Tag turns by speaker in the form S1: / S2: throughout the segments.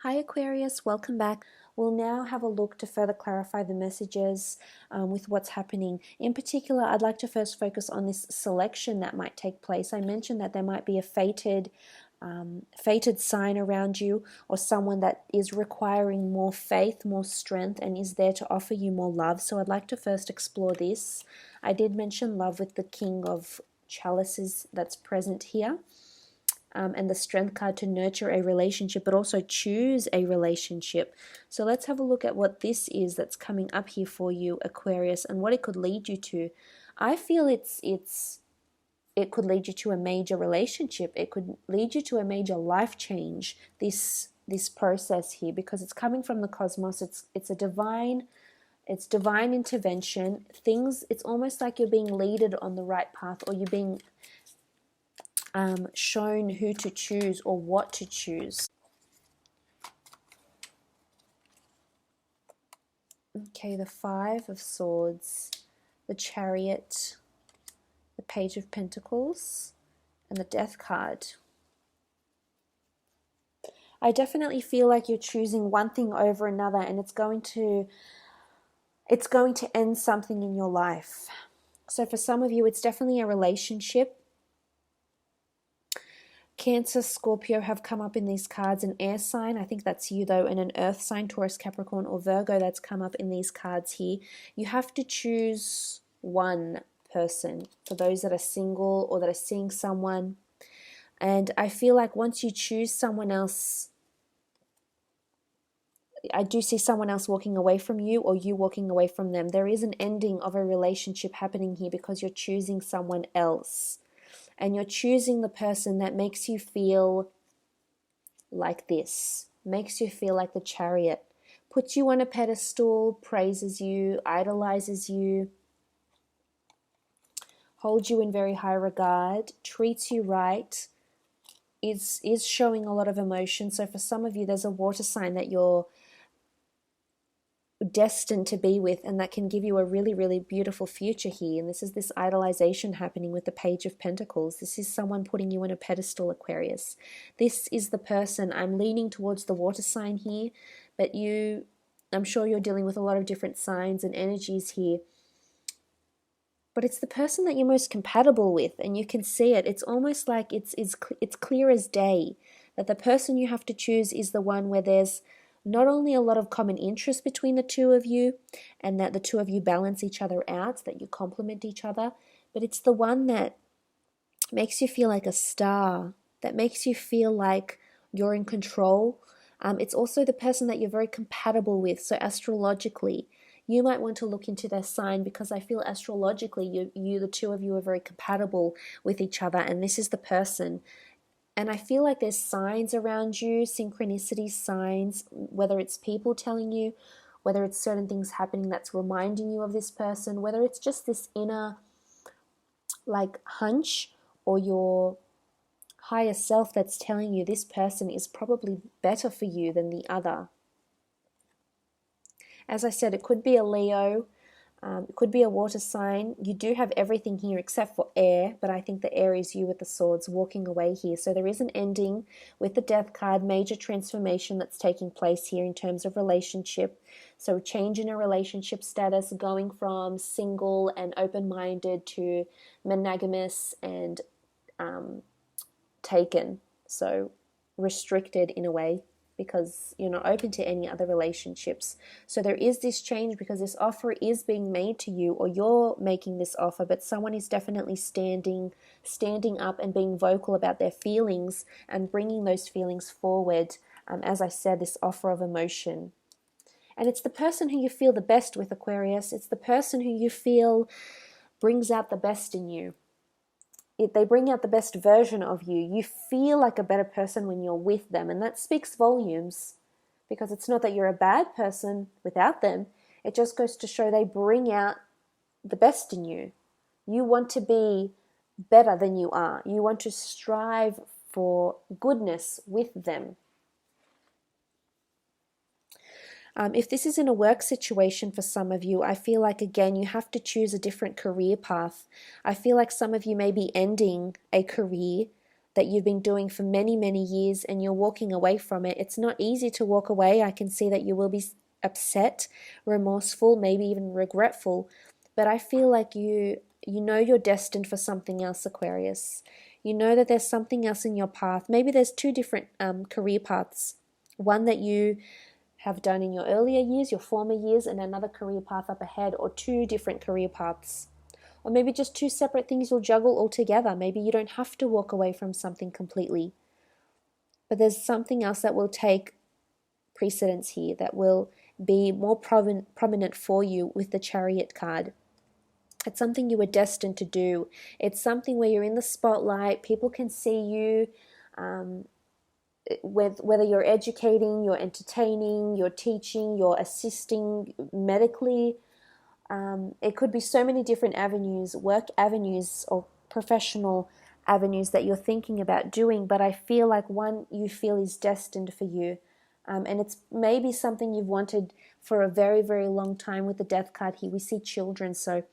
S1: Hi Aquarius, welcome back. We'll now have a look to further clarify the messages with what's happening. In particular, I'd like to first focus on this selection that might take place. I mentioned that there might be a fated sign around you, or someone that is requiring more faith, more strength, and is there to offer you more love. So I'd like to first explore this. I did mention love with the King of Chalices that's present here. And the Strength card to nurture a relationship, but also choose a relationship. So let's have a look at what this is that's coming up here for you, Aquarius, and what it could lead you to. I feel it could lead you to a major relationship. It could lead you to a major life change. This process here, because it's coming from the cosmos. It's divine intervention. It's almost like you're being leaded on the right path, or you're being shown who to choose or what to choose. Okay, the Five of Swords, the Chariot, the Page of Pentacles, and the Death card. I definitely feel like you're choosing one thing over another, and it's going to end something in your life. So for some of you, it's definitely a relationship. Cancer, Scorpio have come up in these cards. An air sign, I think that's you though, and an earth sign, Taurus, Capricorn, or Virgo, that's come up in these cards here. You have to choose one person for those that are single or that are seeing someone. And I feel like once you choose someone else, I do see someone else walking away from you, or you walking away from them. There is an ending of a relationship happening here because you're choosing someone else. And you're choosing the person that makes you feel like this, makes you feel like the Chariot, puts you on a pedestal, praises you, idolizes you, holds you in very high regard, treats you right, is showing a lot of emotion. So for some of you, there's a water sign that you're destined to be with, and that can give you a really, really beautiful future here. And this is this idolization happening with the Page of Pentacles. This is someone putting you on a pedestal, Aquarius. This is the person. I'm leaning towards the water sign here, but I'm sure you're dealing with a lot of different signs and energies here. But it's the person that you're most compatible with, and you can see it. It's almost like it's clear as day that the person you have to choose is the one where there's not only a lot of common interest between the two of you, and that the two of you balance each other out, that you complement each other, but it's the one that makes you feel like a star, that makes you feel like you're in control. It's also the person that you're very compatible with. So astrologically, you might want to look into their sign, because I feel astrologically, the two of you are very compatible with each other, and this is the person. And I feel like there's signs around you, synchronicity signs, whether it's people telling you, whether it's certain things happening that's reminding you of this person, whether it's just this inner like hunch, or your higher self that's telling you this person is probably better for you than the other. As I said, it could be a Leo. It could be a water sign. You do have everything here except for air, but I think the air is you with the swords walking away here. So there is an ending with the Death card, major transformation that's taking place here in terms of relationship. So change in a relationship status, going from single and open-minded to monogamous and taken. So restricted in a way, because you're not open to any other relationships. So there is this change because this offer is being made to you, or you're making this offer, but someone is definitely standing up and being vocal about their feelings and bringing those feelings forward. As I said, this offer of emotion. And it's the person who you feel the best with, Aquarius. It's the person who you feel brings out the best in you. They bring out the best version of you. You feel like a better person when you're with them, and that speaks volumes, because it's not that you're a bad person without them. It just goes to show they bring out the best in you. You want to be better than you are. You want to strive for goodness with them. If this is in a work situation for some of you, I feel like, again, you have to choose a different career path. I feel like some of you may be ending a career that you've been doing for many, many years, and you're walking away from it. It's not easy to walk away. I can see that you will be upset, remorseful, maybe even regretful, but I feel like you know you're destined for something else, Aquarius. You know that there's something else in your path. Maybe there's two different career paths. One that you have done in your earlier years, your former years, and another career path up ahead, or two different career paths. Or maybe just two separate things you'll juggle all together. Maybe you don't have to walk away from something completely. But there's something else that will take precedence here, that will be more prominent for you with the Chariot card. It's something you were destined to do. It's something where you're in the spotlight. People can see you, whether you're educating, you're entertaining, you're teaching, you're assisting medically. It could be so many different avenues, work avenues or professional avenues that you're thinking about doing, but I feel like one you feel is destined for you. And it's maybe something you've wanted for a very, very long time. With the Death card here, we see children, so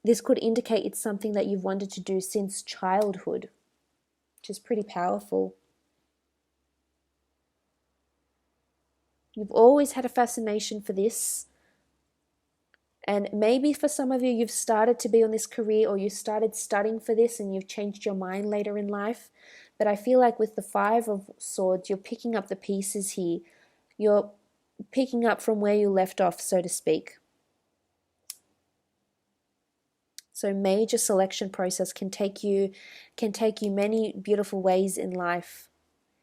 S1: this could indicate it's something that you've wanted to do since childhood, which is pretty powerful. You've always had a fascination for this. And maybe for some of you, you've started to be on this career, or you started studying for this and you've changed your mind later in life. But I feel like with the Five of Swords, you're picking up the pieces here. You're picking up from where you left off, so to speak. So major selection process can take you many beautiful ways in life,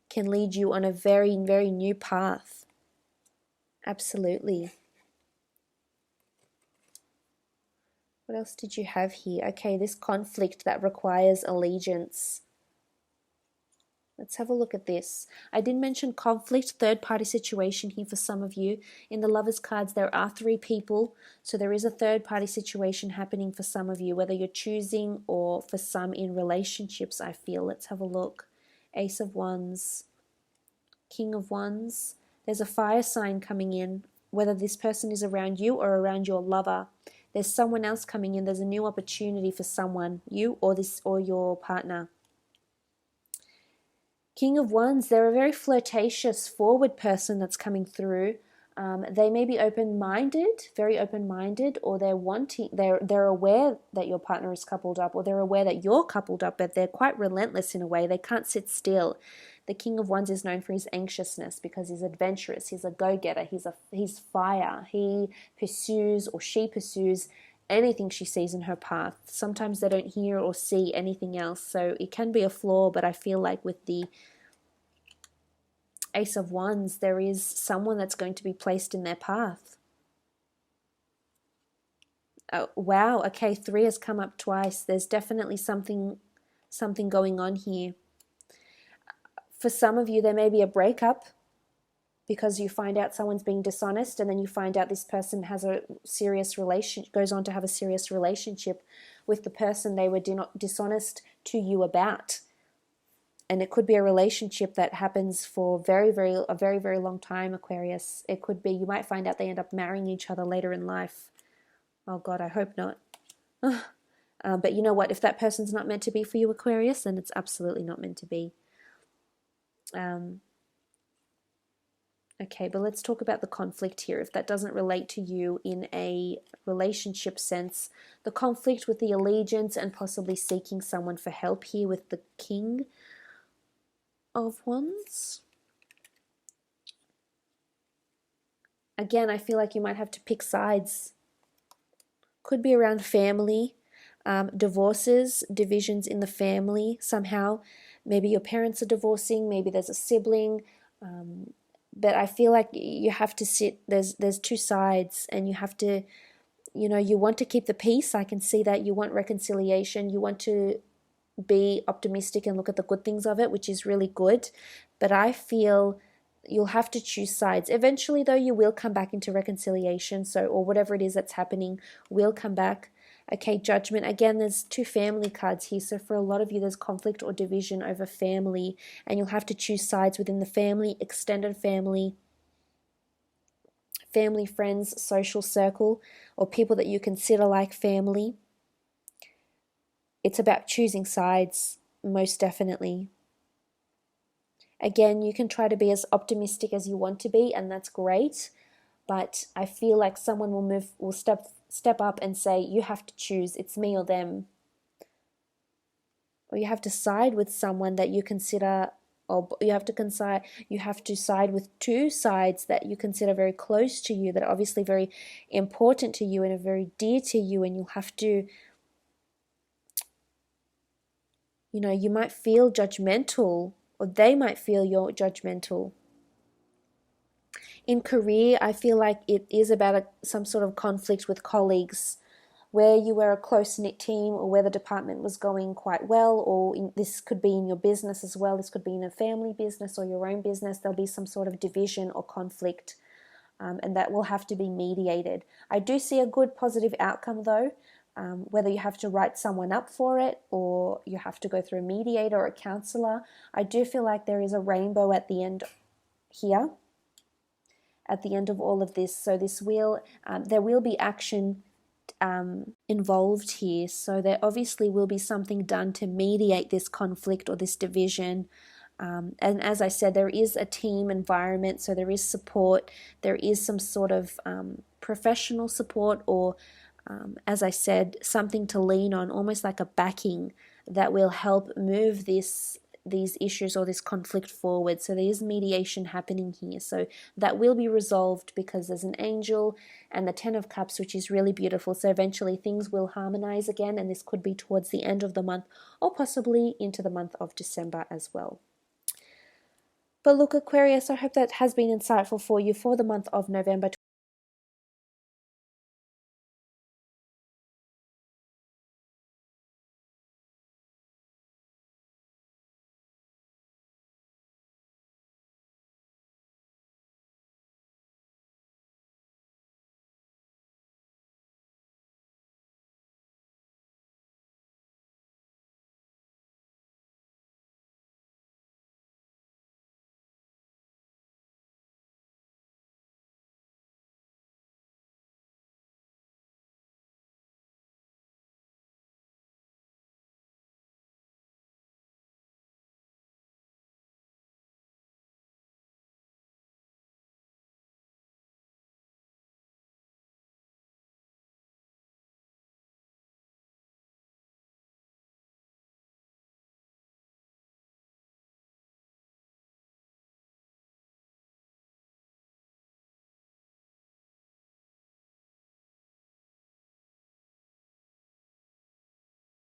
S1: can lead you on a very, very new path. Absolutely. What else did you have here? Okay, this conflict that requires allegiance. Let's have a look at this. I did mention conflict, third-party situation here for some of you. In the Lovers cards, there are 3 people, so there is a third-party situation happening for some of you, whether you're choosing or for some in relationships, I feel. Let's have a look. Ace of Wands, King of Wands. There's a fire sign coming in, whether this person is around you or around your lover. There's someone else coming in. There's a new opportunity for someone, you or your partner. King of Wands, they're a very flirtatious, forward person that's coming through. They may be open-minded, very open-minded, or they're aware that your partner is coupled up, or they're aware that you're coupled up, but they're quite relentless in a way. They can't sit still. The King of Wands is known for his anxiousness because he's adventurous, he's a go-getter, he's fire. He pursues, or she pursues, anything she sees in her path. Sometimes they don't hear or see anything else, so it can be a flaw, but I feel like with the Ace of Wands, there is someone that's going to be placed in their path. Oh, wow, okay, 3 has come up twice. There's definitely something going on here. For some of you, there may be a breakup because you find out someone's being dishonest, and then you find out this person has a serious goes on to have a serious relationship with the person they were dishonest to you about. And it could be a relationship that happens for a very, very long time, Aquarius. It could be, you might find out they end up marrying each other later in life. Oh God, I hope not. But you know what? If that person's not meant to be for you, Aquarius, then it's absolutely not meant to be. Okay, but let's talk about the conflict here. If that doesn't relate to you in a relationship sense, the conflict with the allegiance and possibly seeking someone for help here with the King of Wands. Again, I feel like you might have to pick sides. Could be around family, divorces, divisions in the family somehow. Maybe your parents are divorcing, maybe there's a sibling, but I feel like you have to sit, there's 2 sides, and you have to, you want to keep the peace. I can see that. You want reconciliation, you want to be optimistic and look at the good things of it, which is really good, but I feel you'll have to choose sides. Eventually, though, you will come back into reconciliation, or whatever it is that's happening will come back. Okay, Judgment. Again, there's 2 family cards here, so for a lot of you, there's conflict or division over family, and you'll have to choose sides within the family, extended family, friends, social circle, or people that you consider like family. It's about choosing sides. most definitely. Again, you can try to be as optimistic as you want to be, and that's great. But I feel like someone will step up and say, you have to choose, it's me or them. Or you have to side with someone that you consider, or you have to side with two sides that you consider very close to you, that are obviously very important to you and are very dear to you, and you'll have to, you might feel judgmental, or they might feel you're judgmental. In career, I feel like it is about some sort of conflict with colleagues, where you were a close-knit team, or where the department was going quite well, or this could be in your business as well. This could be in a family business or your own business. There'll be some sort of division or conflict, and that will have to be mediated. I do see a good positive outcome though, whether you have to write someone up for it or you have to go through a mediator or a counselor. I do feel like there is a rainbow at the end here, at the end of all of this. So there will be action involved here. So there obviously will be something done to mediate this conflict or this division. And as I said, there is a team environment, so there is support. There is some sort of professional support, or as I said, something to lean on, almost like a backing that will help move these issues or this conflict forward. So there is mediation happening here. So that will be resolved because there's an angel and the 10 of Cups, which is really beautiful. So eventually things will harmonize again, and this could be towards the end of the month or possibly into the month of December as well. But look, Aquarius, I hope that has been insightful for you for the month of November